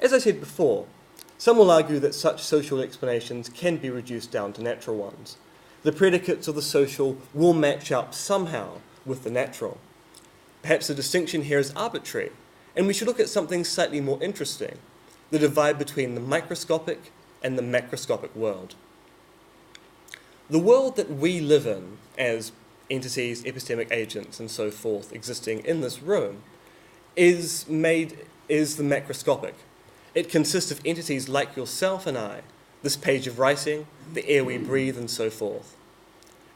As I said before, some will argue that such social explanations can be reduced down to natural ones. The predicates of the social will match up somehow with the natural. Perhaps the distinction here is arbitrary, and we should look at something slightly more interesting, the divide between the microscopic and the macroscopic world. The world that we live in as entities, epistemic agents, and so forth existing in this room is the macroscopic. It consists of entities like yourself and I, this page of writing, the air we breathe, and so forth.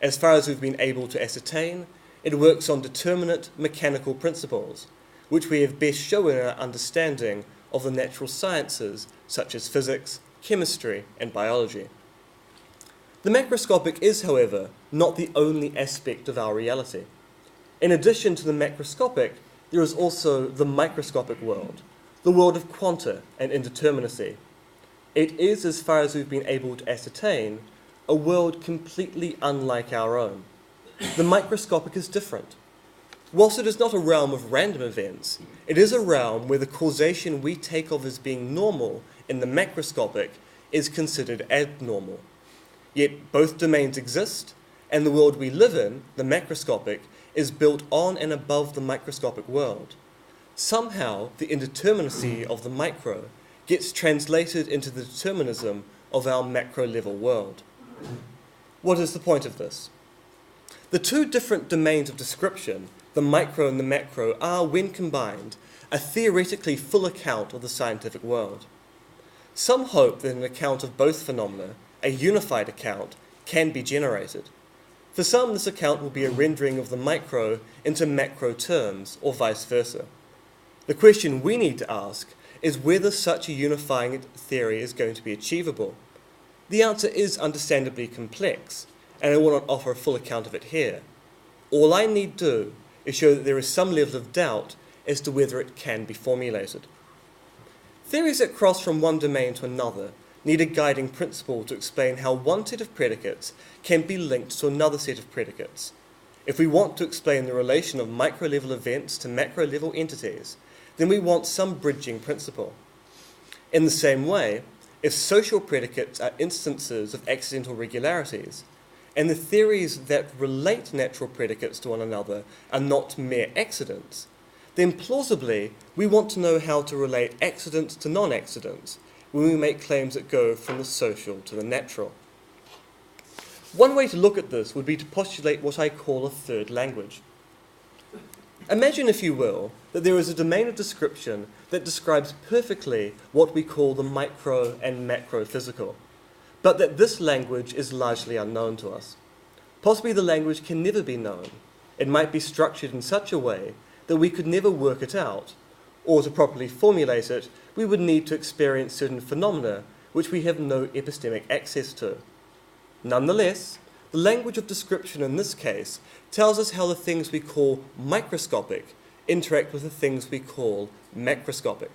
As far as we've been able to ascertain, it works on determinate mechanical principles, which we have best shown in our understanding of the natural sciences, such as physics, chemistry, and biology. The macroscopic is, however, not the only aspect of our reality. In addition to the macroscopic, there is also the microscopic world, the world of quanta and indeterminacy. It is, as far as we've been able to ascertain, a world completely unlike our own. The microscopic is different. Whilst it is not a realm of random events, it is a realm where the causation we take of as being normal in the macroscopic is considered abnormal. Yet both domains exist, and the world we live in, the macroscopic, is built on and above the microscopic world. Somehow, the indeterminacy of the micro gets translated into the determinism of our macro-level world. What is the point of this? The two different domains of description, the micro and the macro, are, when combined, a theoretically full account of the scientific world. Some hope that an account of both phenomena, a unified account, can be generated. For some, this account will be a rendering of the micro into macro terms, or vice versa. The question we need to ask is whether such a unifying theory is going to be achievable. The answer is understandably complex, and I will not offer a full account of it here. All I need do is show that there is some level of doubt as to whether it can be formulated. Theories that cross from one domain to another need a guiding principle to explain how one set of predicates can be linked to another set of predicates. If we want to explain the relation of micro-level events to macro-level entities, then we want some bridging principle. In the same way, if social predicates are instances of accidental regularities, and the theories that relate natural predicates to one another are not mere accidents, then plausibly we want to know how to relate accidents to non-accidents when we make claims that go from the social to the natural. One way to look at this would be to postulate what I call a third language. Imagine, if you will, that there is a domain of description that describes perfectly what we call the micro and macro physical, but that this language is largely unknown to us. Possibly the language can never be known. It might be structured in such a way that we could never work it out, or to properly formulate it, we would need to experience certain phenomena which we have no epistemic access to. Nonetheless, the language of description in this case tells us how the things we call microscopic interact with the things we call macroscopic.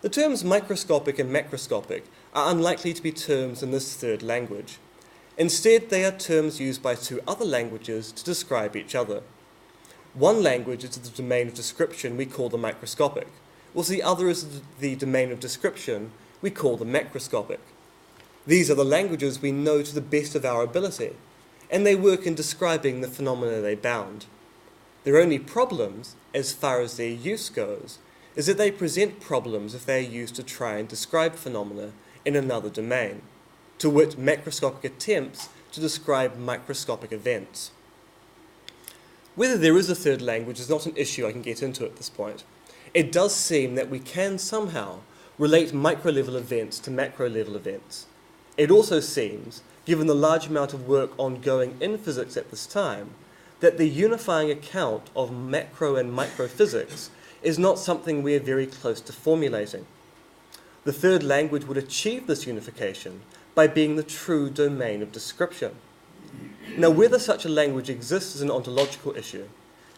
The terms microscopic and macroscopic are unlikely to be terms in this third language. Instead, they are terms used by two other languages to describe each other. One language is the domain of description we call the microscopic, whilst the other is the domain of description we call the macroscopic. These are the languages we know to the best of our ability, and they work in describing the phenomena they bound. Their only problems, as far as their use goes, is that they present problems if they are used to try and describe phenomena in another domain, to wit macroscopic attempts to describe microscopic events. Whether there is a third language is not an issue I can get into at this point. It does seem that we can somehow relate micro-level events to macro-level events. It also seems, given the large amount of work ongoing in physics at this time, that the unifying account of macro and microphysics is not something we are very close to formulating. The third language would achieve this unification by being the true domain of description. Now, whether such a language exists is an ontological issue,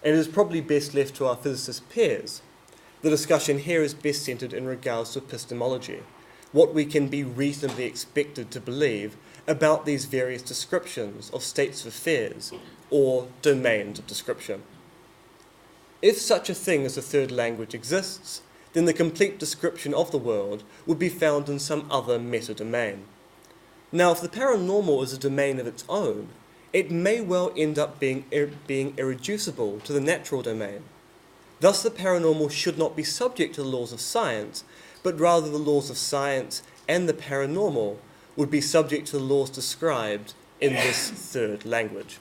and it is probably best left to our physicist peers. The discussion here is best centered in regards to epistemology, what we can be reasonably expected to believe about these various descriptions of states of affairs, or domains of description. If such a thing as a third language exists, then the complete description of the world would be found in some other meta-domain. Now, if the paranormal is a domain of its own, it may well end up being irreducible to the natural domain. Thus, the paranormal should not be subject to the laws of science, but rather the laws of science and the paranormal would be subject to the laws described in this third language.